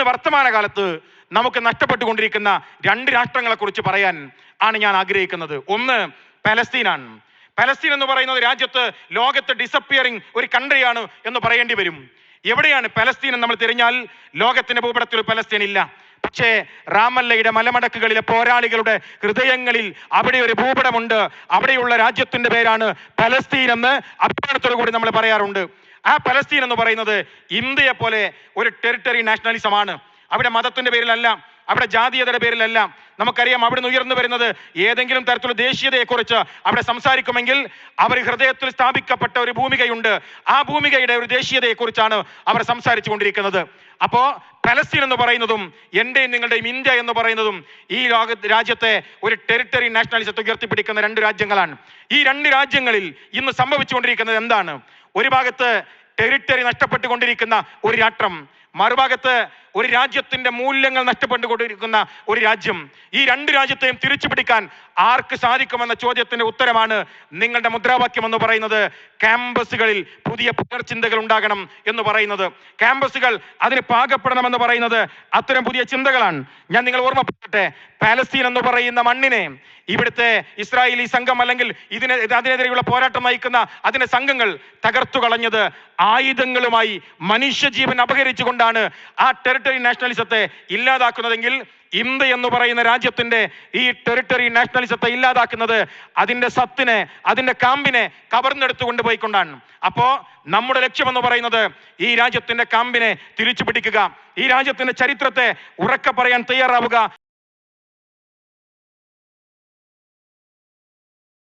ഇന്ന് വർത്തമാനകാലത്ത് നമുക്ക് നഷ്ടപ്പെട്ടുകൊണ്ടിരിക്കുന്ന രണ്ട് രാഷ്ട്രങ്ങളെ കുറിച്ച് പറയാൻ ആണ് ഞാൻ ആഗ്രഹിക്കുന്നത്. ഒന്ന് പലസ്തീനാണ്. പലസ്തീൻ എന്ന് പറയുന്നത് രാജ്യത്ത് ലോകത്ത് ഡിസപ്പിയറിംഗ് ഒരു കൺട്രിയാണ് എന്ന് പറയേണ്ടി വരും. എവിടെയാണ് പലസ്തീൻ എന്ന് നമ്മൾ തിരഞ്ഞാൽ ലോകത്തിന്റെ ഭൂപടത്തിൽ പലസ്തീൻ ഇല്ല. പക്ഷേ റാമല്ലയുടെ മലമടക്കുകളിലെ പോരാളികളുടെ ഹൃദയങ്ങളിൽ അവിടെ ഒരു ഭൂപടമുണ്ട്. അവിടെയുള്ള രാജ്യത്തിന്റെ പേരാണ് പലസ്തീൻ എന്ന് അഭിമാനത്തോടു കൂടി നമ്മൾ പറയാറുണ്ട്. ആ പലസ്തീൻ എന്ന് പറയുന്നത് ഇന്ത്യയെ പോലെ ഒരു ടെറിട്ടറി നാഷണലിസമാണ്. അവിടെ മതത്തിന്റെ പേരിലല്ല, അവിടെ ജാതീയതയുടെ പേരിലല്ല. നമുക്കറിയാം അവിടുന്ന് ഉയർന്നു വരുന്നത് ഏതെങ്കിലും തരത്തിലുള്ള ദേശീയതയെക്കുറിച്ച് അവിടെ സംസാരിക്കുമെങ്കിൽ അവർ ഹൃദയത്തിൽ സ്ഥാപിക്കപ്പെട്ട ഒരു ഭൂമികയുണ്ട്. ആ ഭൂമികയുടെ ഒരു ദേശീയതയെക്കുറിച്ചാണ് അവർ സംസാരിച്ചു കൊണ്ടിരിക്കുന്നത്. അപ്പോ പലസ്തീൻ എന്ന് പറയുന്നതും എന്റെയും നിങ്ങളുടെയും ഇന്ത്യ എന്ന് പറയുന്നതും ഈ രാജ്യത്തെ ഒരു ടെറിട്ടറി നാഷണലിസത്തെ ഉയർത്തിപ്പിടിക്കുന്ന രണ്ട് രാജ്യങ്ങളാണ്. ഈ രണ്ട് രാജ്യങ്ങളിൽ ഇന്ന് സംഭവിച്ചുകൊണ്ടിരിക്കുന്നത് എന്താണ്? ഒരു ഭാഗത്ത് ടെറിട്ടറി നഷ്ടപ്പെട്ടുകൊണ്ടിരിക്കുന്ന ഒരു രാഷ്ട്രം, മറുഭാഗത്ത് ഒരു രാജ്യത്തിന്റെ മൂല്യങ്ങൾ നഷ്ടപ്പെട്ടുകൊണ്ടിരിക്കുന്ന ഒരു രാജ്യം. ഈ രണ്ട് രാജ്യത്തെയും തിരിച്ചു പിടിക്കാൻ ആർക്ക് സാധിക്കുമെന്ന ചോദ്യത്തിന്റെ ഉത്തരമാണ് നിങ്ങളുടെ മുദ്രാവാക്യം എന്ന് പറയുന്നത്. ക്യാമ്പസുകളിൽ പുതിയ പുനർചിന്തകൾ ഉണ്ടാകണം എന്ന് പറയുന്നത്. ക്യാമ്പസുകൾ അതിന് പാകപ്പെടണമെന്ന് പറയുന്നത് അത്തരം പുതിയ ചിന്തകളാണ്. ഞാൻ നിങ്ങൾ ഓർമ്മപ്പെടുത്തട്ടെ, പാലസ്തീൻ എന്ന് പറയുന്ന മണ്ണിനെ ഇവിടുത്തെ ഇസ്രായേലി സംഘം അല്ലെങ്കിൽ അതിനെതിരെയുള്ള പോരാട്ടം നയിക്കുന്ന അതിന്റെ സംഘങ്ങൾ തകർത്തു കളഞ്ഞത് ആയുധങ്ങളുമായി മനുഷ്യജീവൻ അപഹരിച്ചുകൊണ്ടാണ് ആ ടെറിട്ടറി നാഷണലിസത്തെ ഇല്ലാതാക്കുന്നതെങ്കിൽ ഇന്ത്യ എന്ന് പറയുന്ന രാജ്യത്തിന്റെ ഈ ടെറിട്ടറി നാഷണലിസത്തെ ഇല്ലാതാക്കുന്നത് അതിന്റെ സത്തിനെ, അതിന്റെ കാമ്പിനെ കവർന്നെടുത്തു കൊണ്ടുപോയിക്കൊണ്ടാണ്. അപ്പോ നമ്മുടെ ലക്ഷ്യമെന്ന് പറയുന്നത് ഈ രാജ്യത്തിന്റെ കാമ്പിനെ തിരിച്ചു പിടിക്കുക, ഈ രാജ്യത്തിന്റെ ചരിത്രത്തെ ഉറക്കെ പറയാൻ തയ്യാറാവുക.